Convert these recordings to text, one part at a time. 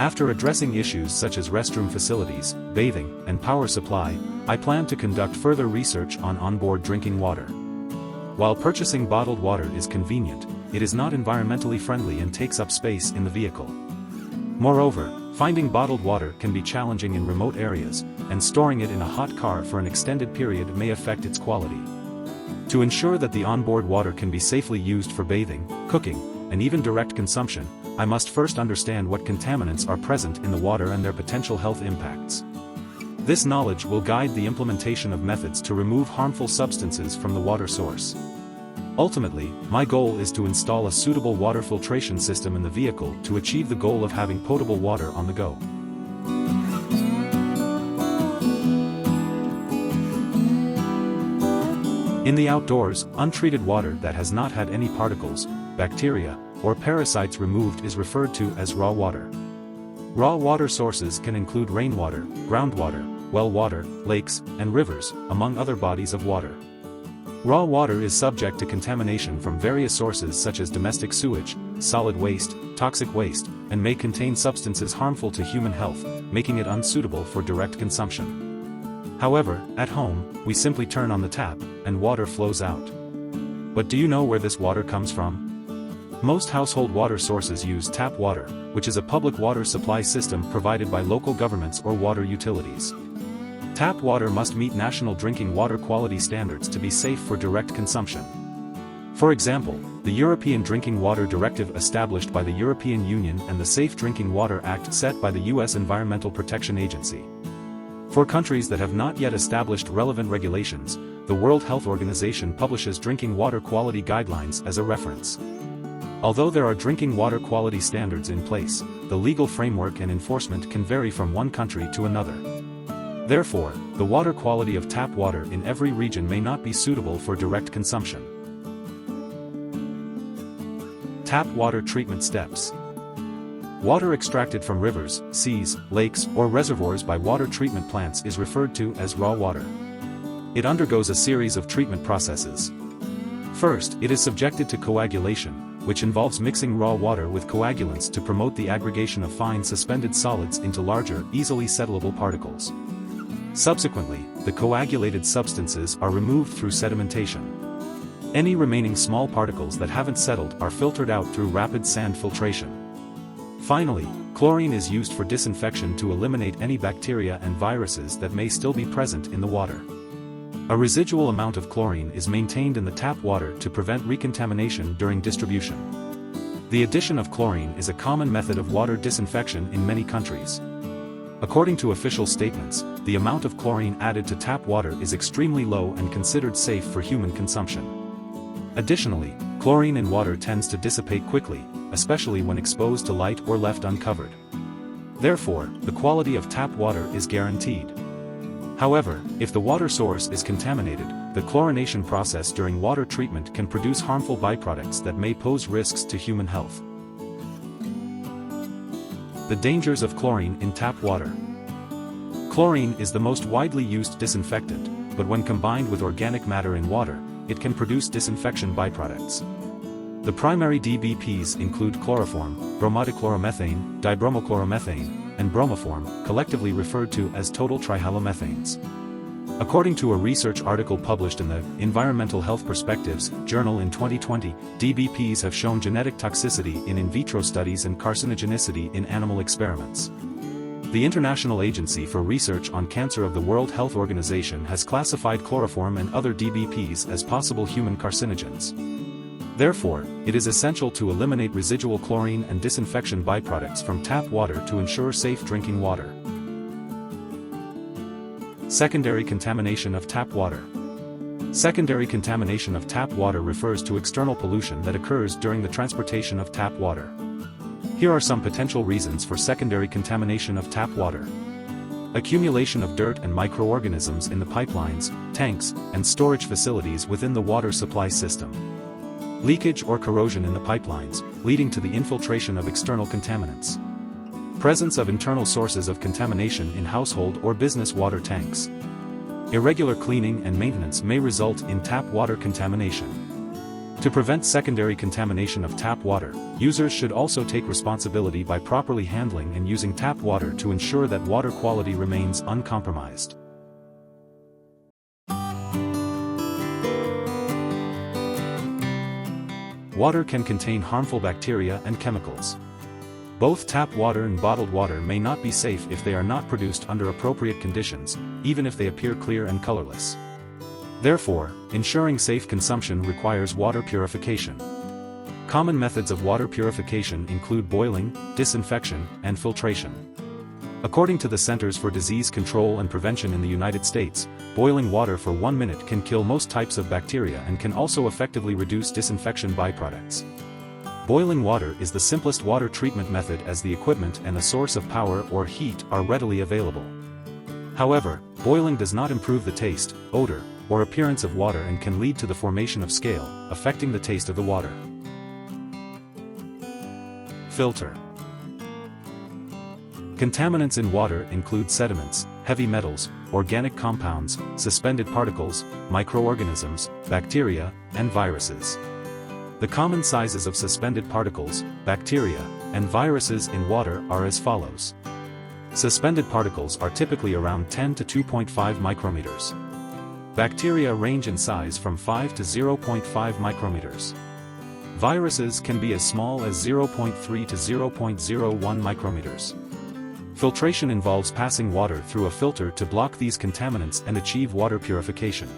After addressing issues such as restroom facilities, bathing, and power supply, I plan to conduct further research on onboard drinking water. While purchasing bottled water is convenient, it is not environmentally friendly and takes up space in the vehicle. Moreover, finding bottled water can be challenging in remote areas, and storing it in a hot car for an extended period may affect its quality. To ensure that the onboard water can be safely used for bathing, cooking, and even direct consumption, I must first understand what contaminants are present in the water and their potential health impacts. This knowledge will guide the implementation of methods to remove harmful substances from the water source. Ultimately, my goal is to install a suitable water filtration system in the vehicle to achieve the goal of having potable water on the go. In the outdoors, untreated water that has not had any particles, bacteria, or parasites removed is referred to as raw water. Raw water sources can include rainwater, groundwater, well water, lakes, and rivers, among other bodies of water. Raw water is subject to contamination from various sources such as domestic sewage, solid waste, toxic waste, and may contain substances harmful to human health, making it unsuitable for direct consumption. However, at home, we simply turn on the tap, and water flows out. But do you know where this water comes from? Most household water sources use tap water, which is a public water supply system provided by local governments or water utilities. Tap water must meet national drinking water quality standards to be safe for direct consumption. For example, the European Drinking Water Directive established by the European Union and the Safe Drinking Water Act set by the U.S. Environmental Protection Agency. For countries that have not yet established relevant regulations, the World Health Organization publishes drinking water quality guidelines as a reference. Although there are drinking water quality standards in place, the legal framework and enforcement can vary from one country to another. Therefore, the water quality of tap water in every region may not be suitable for direct consumption. Tap water treatment steps. Water extracted from rivers, seas, lakes, or reservoirs by water treatment plants is referred to as raw water. It undergoes a series of treatment processes. First, it is subjected to coagulation, which involves mixing raw water with coagulants to promote the aggregation of fine suspended solids into larger, easily settleable particles. Subsequently, the coagulated substances are removed through sedimentation. Any remaining small particles that haven't settled are filtered out through rapid sand filtration. Finally, chlorine is used for disinfection to eliminate any bacteria and viruses that may still be present in the water. A residual amount of chlorine is maintained in the tap water to prevent recontamination during distribution. The addition of chlorine is a common method of water disinfection in many countries. According to official statements, the amount of chlorine added to tap water is extremely low and considered safe for human consumption. Additionally, chlorine in water tends to dissipate quickly, especially when exposed to light or left uncovered. Therefore, the quality of tap water is guaranteed. However, if the water source is contaminated, the chlorination process during water treatment can produce harmful byproducts that may pose risks to human health. The dangers of chlorine in tap water. Chlorine is the most widely used disinfectant, but when combined with organic matter in water, it can produce disinfection byproducts. The primary DBPs include chloroform, bromidichloromethane, dibromochloromethane, and bromoform, collectively referred to as total trihalomethanes. According to a research article published in the Environmental Health Perspectives journal in 2020, DBPs have shown genetic toxicity in vitro studies and carcinogenicity in animal experiments. The International Agency for Research on Cancer of the World Health Organization has classified chloroform and other DBPs as possible human carcinogens. Therefore, it is essential to eliminate residual chlorine and disinfection byproducts from tap water to ensure safe drinking water. Secondary contamination of tap water. Secondary contamination of tap water refers to external pollution that occurs during the transportation of tap water. Here are some potential reasons for secondary contamination of tap water. Accumulation of dirt and microorganisms in the pipelines, tanks, and storage facilities within the water supply system. Leakage or corrosion in the pipelines, leading to the infiltration of external contaminants. Presence of internal sources of contamination in household or business water tanks. Irregular cleaning and maintenance may result in tap water contamination. To prevent secondary contamination of tap water, users should also take responsibility by properly handling and using tap water to ensure that water quality remains uncompromised. Water can contain harmful bacteria and chemicals. Both tap water and bottled water may not be safe if they are not produced under appropriate conditions, even if they appear clear and colorless. Therefore, ensuring safe consumption requires water purification. Common methods of water purification include boiling, disinfection, and filtration. According to the Centers for Disease Control and Prevention in the United States, boiling water for 1 minute can kill most types of bacteria and can also effectively reduce disinfection byproducts. Boiling water is the simplest water treatment method as the equipment and a source of power or heat are readily available. However, boiling does not improve the taste, odor, or appearance of water and can lead to the formation of scale, affecting the taste of the water. Filter. Contaminants in water include sediments, heavy metals, organic compounds, suspended particles, microorganisms, bacteria, and viruses. The common sizes of suspended particles, bacteria, and viruses in water are as follows. Suspended particles are typically around 10 to 2.5 micrometers. Bacteria range in size from 5 to 0.5 micrometers. Viruses can be as small as 0.3 to 0.01 micrometers. Filtration involves passing water through a filter to block these contaminants and achieve water purification.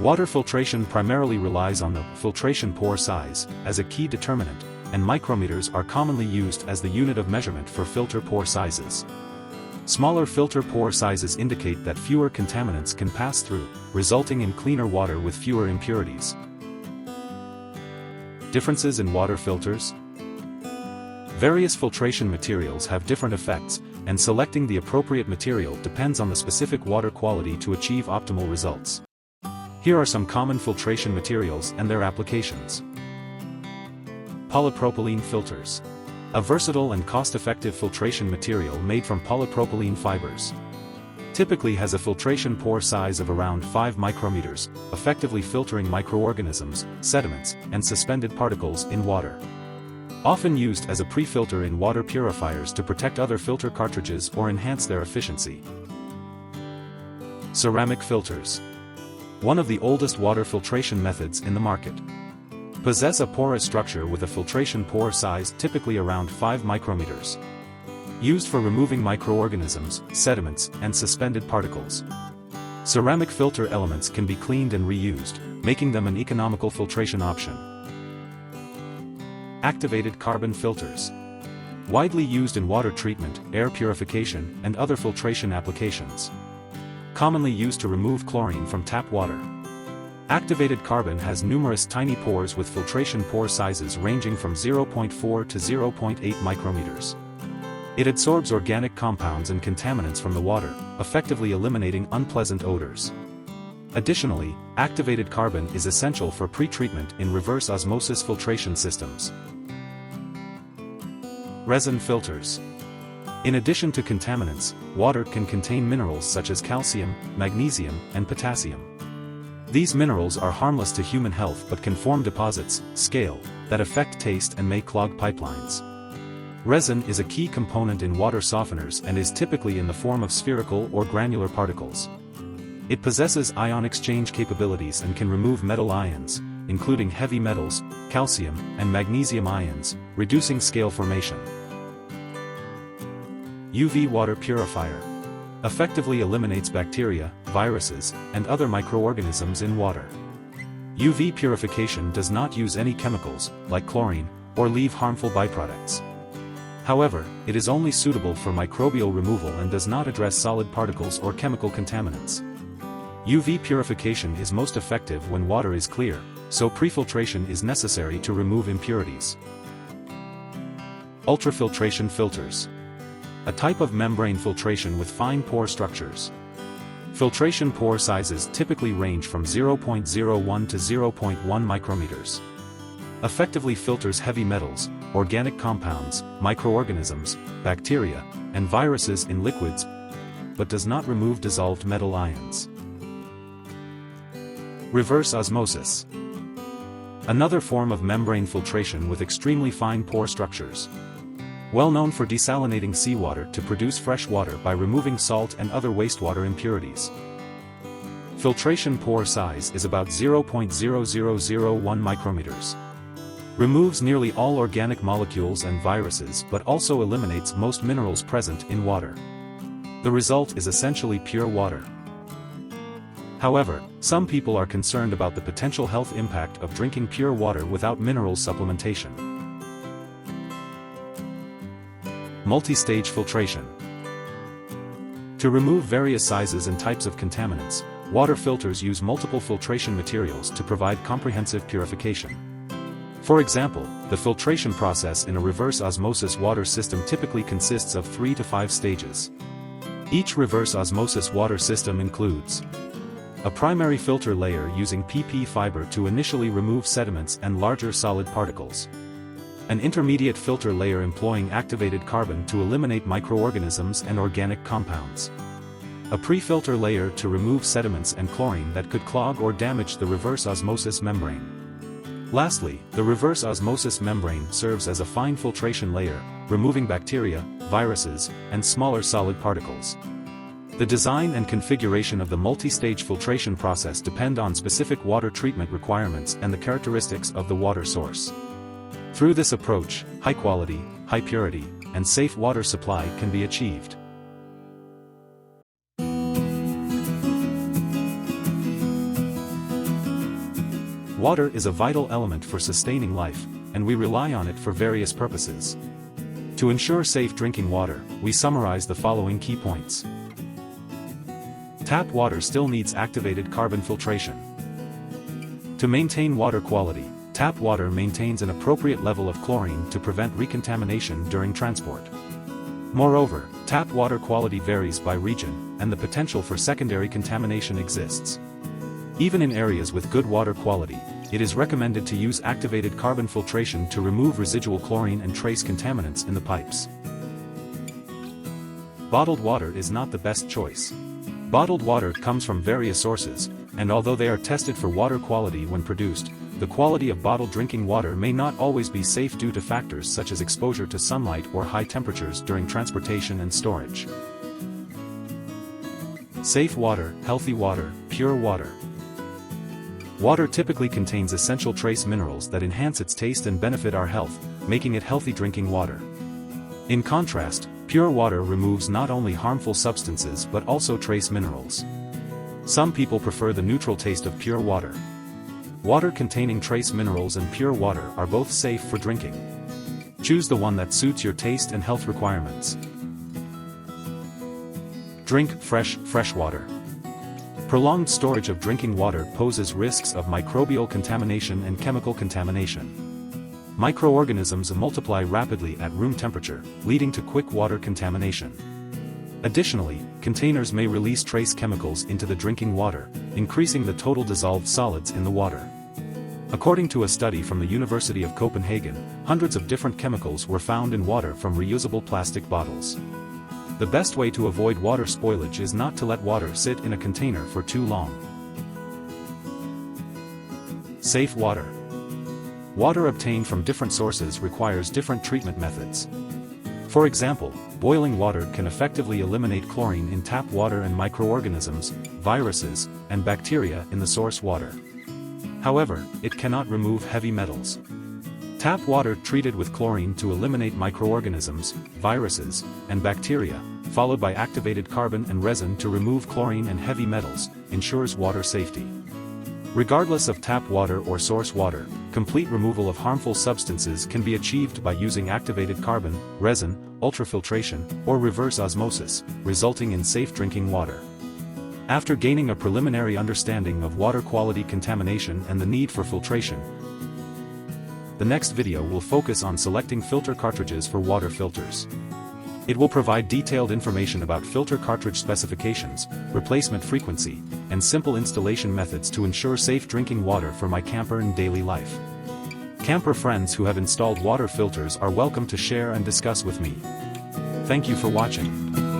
Water filtration primarily relies on the filtration pore size as a key determinant, and micrometers are commonly used as the unit of measurement for filter pore sizes. Smaller filter pore sizes indicate that fewer contaminants can pass through, resulting in cleaner water with fewer impurities. Differences in water filters. Various filtration materials have different effects, and selecting the appropriate material depends on the specific water quality to achieve optimal results. Here are some common filtration materials and their applications. Polypropylene filters. A versatile and cost-effective filtration material made from polypropylene fibers. Typically has a filtration pore size of around 5 micrometers, effectively filtering microorganisms, sediments, and suspended particles in water. Often used as a pre-filter in water purifiers to protect other filter cartridges or enhance their efficiency. Ceramic filters. One of the oldest water filtration methods in the market. Possess a porous structure with a filtration pore size typically around 5 micrometers. Used for removing microorganisms, sediments, and suspended particles. Ceramic filter elements can be cleaned and reused, making them an economical filtration option. Activated carbon filters. Widely used in water treatment, air purification, and other filtration applications. Commonly used to remove chlorine from tap water. Activated carbon has numerous tiny pores with filtration pore sizes ranging from 0.4 to 0.8 micrometers. It absorbs organic compounds and contaminants from the water, effectively eliminating unpleasant odors. Additionally, activated carbon is essential for pre-treatment in reverse osmosis filtration systems. Resin filters. In addition to contaminants, water can contain minerals such as calcium, magnesium, and potassium. These minerals are harmless to human health but can form deposits, scale, that affect taste and may clog pipelines. Resin is a key component in water softeners and is typically in the form of spherical or granular particles. It possesses ion exchange capabilities and can remove metal ions, including heavy metals, calcium, and magnesium ions, reducing scale formation. UV water purifier. Effectively eliminates bacteria, viruses, and other microorganisms in water. UV purification does not use any chemicals, like chlorine, or leave harmful byproducts. However, it is only suitable for microbial removal and does not address solid particles or chemical contaminants. UV purification is most effective when water is clear, so prefiltration is necessary to remove impurities. Ultrafiltration filters. A type of membrane filtration with fine pore structures. Filtration pore sizes typically range from 0.01 to 0.1 micrometers. Effectively filters heavy metals, organic compounds, microorganisms, bacteria, and viruses in liquids, but does not remove dissolved metal ions. Reverse osmosis. Another form of membrane filtration with extremely fine pore structures. Well known for desalinating seawater to produce fresh water by removing salt and other wastewater impurities. Filtration pore size is about 0.0001 micrometers. Removes nearly all organic molecules and viruses but also eliminates most minerals present in water. The result is essentially pure water. However, some people are concerned about the potential health impact of drinking pure water without mineral supplementation. Multi-stage filtration. To remove various sizes and types of contaminants, water filters use multiple filtration materials to provide comprehensive purification. For example, the filtration process in a reverse osmosis water system typically consists of 3 to 5 stages. Each reverse osmosis water system includes a primary filter layer using PP fiber to initially remove sediments and larger solid particles. An intermediate filter layer employing activated carbon to eliminate microorganisms and organic compounds. A pre-filter layer to remove sediments and chlorine that could clog or damage the reverse osmosis membrane. Lastly, the reverse osmosis membrane serves as a fine filtration layer, removing bacteria, viruses, and smaller solid particles. The design and configuration of the multi-stage filtration process depend on specific water treatment requirements and the characteristics of the water source. Through this approach, high quality, high purity, and safe water supply can be achieved. Water is a vital element for sustaining life, and we rely on it for various purposes. To ensure safe drinking water, we summarize the following key points. Tap water still needs activated carbon filtration. To maintain water quality, tap water maintains an appropriate level of chlorine to prevent recontamination during transport. Moreover, tap water quality varies by region, and the potential for secondary contamination exists. Even in areas with good water quality, it is recommended to use activated carbon filtration to remove residual chlorine and trace contaminants in the pipes. Bottled water is not the best choice. Bottled water comes from various sources, and although they are tested for water quality when produced, the quality of bottled drinking water may not always be safe due to factors such as exposure to sunlight or high temperatures during transportation and storage. Safe water, healthy water, pure water. Water typically contains essential trace minerals that enhance its taste and benefit our health, making it healthy drinking water. In contrast, pure water removes not only harmful substances but also trace minerals. Some people prefer the neutral taste of pure water. Water containing trace minerals and pure water are both safe for drinking. Choose the one that suits your taste and health requirements. Drink fresh water. Prolonged storage of drinking water poses risks of microbial contamination and chemical contamination. Microorganisms multiply rapidly at room temperature, leading to quick water contamination. Additionally, containers may release trace chemicals into the drinking water, increasing the total dissolved solids in the water. According to a study from the University of Copenhagen, hundreds of different chemicals were found in water from reusable plastic bottles. The best way to avoid water spoilage is not to let water sit in a container for too long. Safe water. Water obtained from different sources requires different treatment methods. For example, boiling water can effectively eliminate chlorine in tap water and microorganisms, viruses, and bacteria in the source water. However, it cannot remove heavy metals. Tap water treated with chlorine to eliminate microorganisms, viruses, and bacteria, followed by activated carbon and resin to remove chlorine and heavy metals, ensures water safety. Regardless of tap water or source water, complete removal of harmful substances can be achieved by using activated carbon, resin, ultrafiltration, or reverse osmosis, resulting in safe drinking water. After gaining a preliminary understanding of water quality contamination and the need for filtration, the next video will focus on selecting filter cartridges for water filters. It will provide detailed information about filter cartridge specifications, replacement frequency, and simple installation methods to ensure safe drinking water for my camper and daily life. Camper friends who have installed water filters are welcome to share and discuss with me. Thank you for watching.